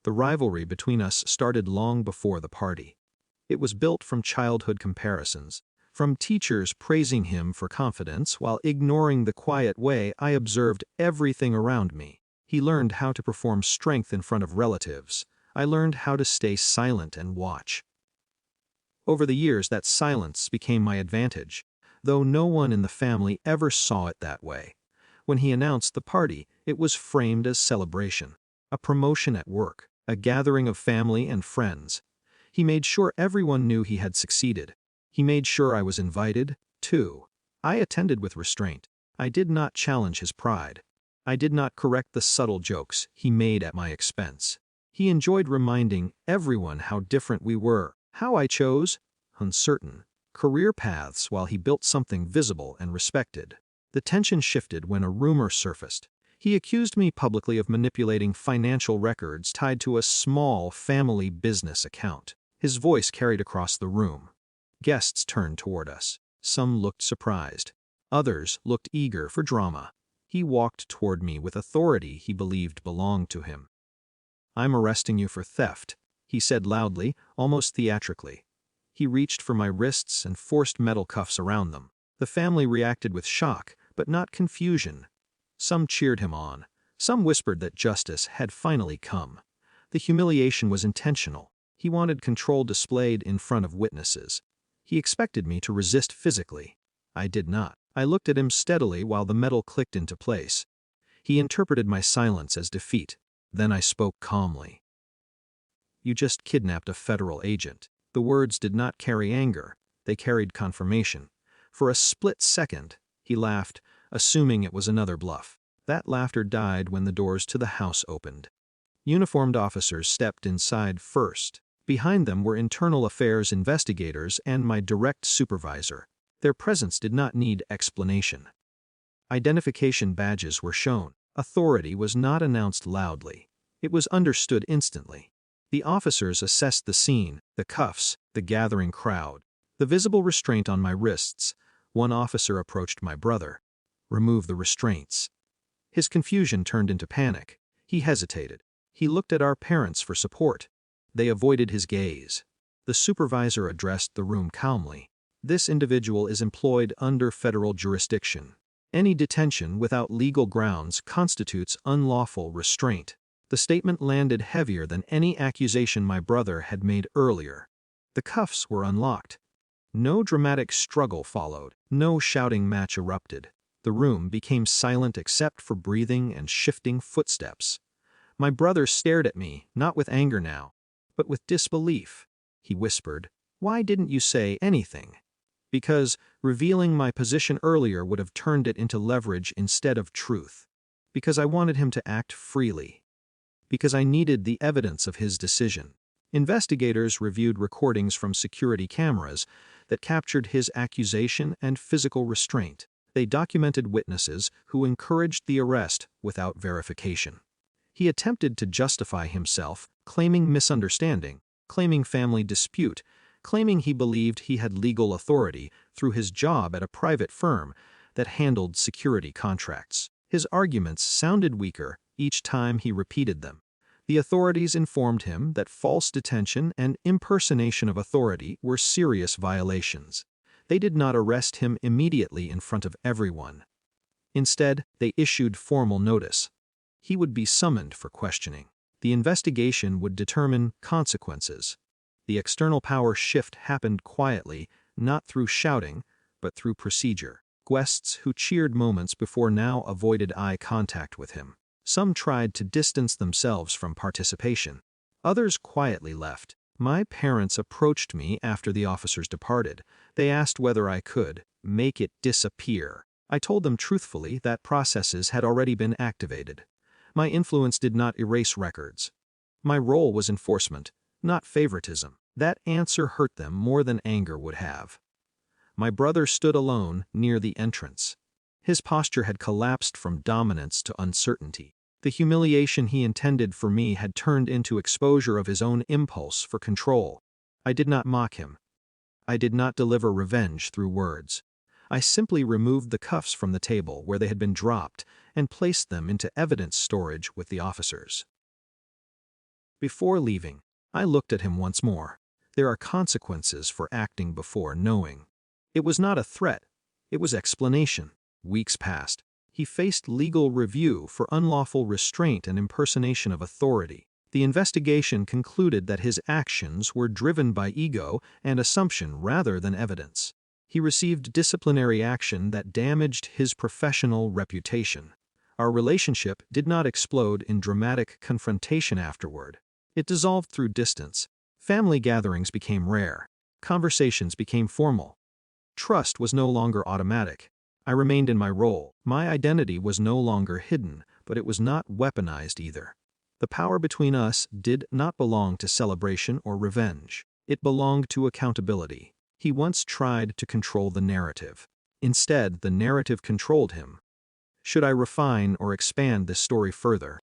The rivalry between us started long before the party. It was built from childhood comparisons, from teachers praising him for confidence while ignoring the quiet way I observed everything around me. He learned how to perform strength in front of relatives. I learned how to stay silent and watch. Over the years, that silence became my advantage, though no one in the family ever saw it that way. When he announced the party, it was framed as celebration, a promotion at work, a gathering of family and friends. He made sure everyone knew he had succeeded. He made sure I was invited, too. I attended with restraint. I did not challenge his pride. I did not correct the subtle jokes he made at my expense. He enjoyed reminding everyone how different we were, how I chose uncertain career paths while he built something visible and respected. The tension shifted when a rumor surfaced. He accused me publicly of manipulating financial records tied to a small family business account. His voice carried across the room. Guests turned toward us. Some looked surprised. Others looked eager for drama. He walked toward me with authority he believed belonged to him. "I'm arresting you for theft," he said loudly, almost theatrically. He reached for my wrists and forced metal cuffs around them. The family reacted with shock, but not confusion. Some cheered him on. Some whispered that justice had finally come. The humiliation was intentional. He wanted control displayed in front of witnesses. He expected me to resist physically. I did not. I looked at him steadily while the metal clicked into place. He interpreted my silence as defeat. Then I spoke calmly. "You just kidnapped a federal agent." The words did not carry anger. They carried confirmation. For a split second, he laughed, assuming it was another bluff. That laughter died when the doors to the house opened. Uniformed officers stepped inside first. Behind them were internal affairs investigators and my direct supervisor. Their presence did not need explanation. Identification badges were shown. Authority was not announced loudly. It was understood instantly. The officers assessed the scene, the cuffs, the gathering crowd, the visible restraint on my wrists. One officer approached my brother. "Remove the restraints." His confusion turned into panic. He hesitated. He looked at our parents for support. They avoided his gaze. The supervisor addressed the room calmly. "This individual is employed under federal jurisdiction. Any detention without legal grounds constitutes unlawful restraint." The statement landed heavier than any accusation my brother had made earlier. The cuffs were unlocked. No dramatic struggle followed. No shouting match erupted. The room became silent except for breathing and shifting footsteps. My brother stared at me, not with anger now, but with disbelief. He whispered, "Why didn't you say anything?" "Because revealing my position earlier would have turned it into leverage instead of truth. Because I wanted him to act freely. Because I needed the evidence of his decision." Investigators reviewed recordings from security cameras that captured his accusation and physical restraint. They documented witnesses who encouraged the arrest without verification. He attempted to justify himself, claiming misunderstanding, claiming family dispute, claiming he believed he had legal authority through his job at a private firm that handled security contracts. His arguments sounded weaker each time he repeated them. The authorities informed him that false detention and impersonation of authority were serious violations. They did not arrest him immediately in front of everyone. Instead, they issued formal notice. He would be summoned for questioning. The investigation would determine consequences. The external power shift happened quietly, not through shouting, but through procedure. Guests who cheered moments before now avoided eye contact with him. Some tried to distance themselves from participation. Others quietly left. My parents approached me after the officers departed. They asked whether I could make it disappear. I told them truthfully that processes had already been activated. My influence did not erase records. My role was enforcement, not favoritism. That answer hurt them more than anger would have. My brother stood alone near the entrance. His posture had collapsed from dominance to uncertainty. The humiliation he intended for me had turned into exposure of his own impulse for control. I did not mock him. I did not deliver revenge through words. I simply removed the cuffs from the table where they had been dropped and placed them into evidence storage with the officers. Before leaving, I looked at him once more. There are consequences for acting before knowing. It was not a threat, it was explanation. Weeks passed. He faced legal review for unlawful restraint and impersonation of authority. The investigation concluded that his actions were driven by ego and assumption rather than evidence. He received disciplinary action that damaged his professional reputation. Our relationship did not explode in dramatic confrontation afterward. It dissolved through distance. Family gatherings became rare. Conversations became formal. Trust was no longer automatic. I remained in my role. My identity was no longer hidden, but it was not weaponized either. The power between us did not belong to celebration or revenge. It belonged to accountability. He once tried to control the narrative. Instead, the narrative controlled him. Should I refine or expand this story further?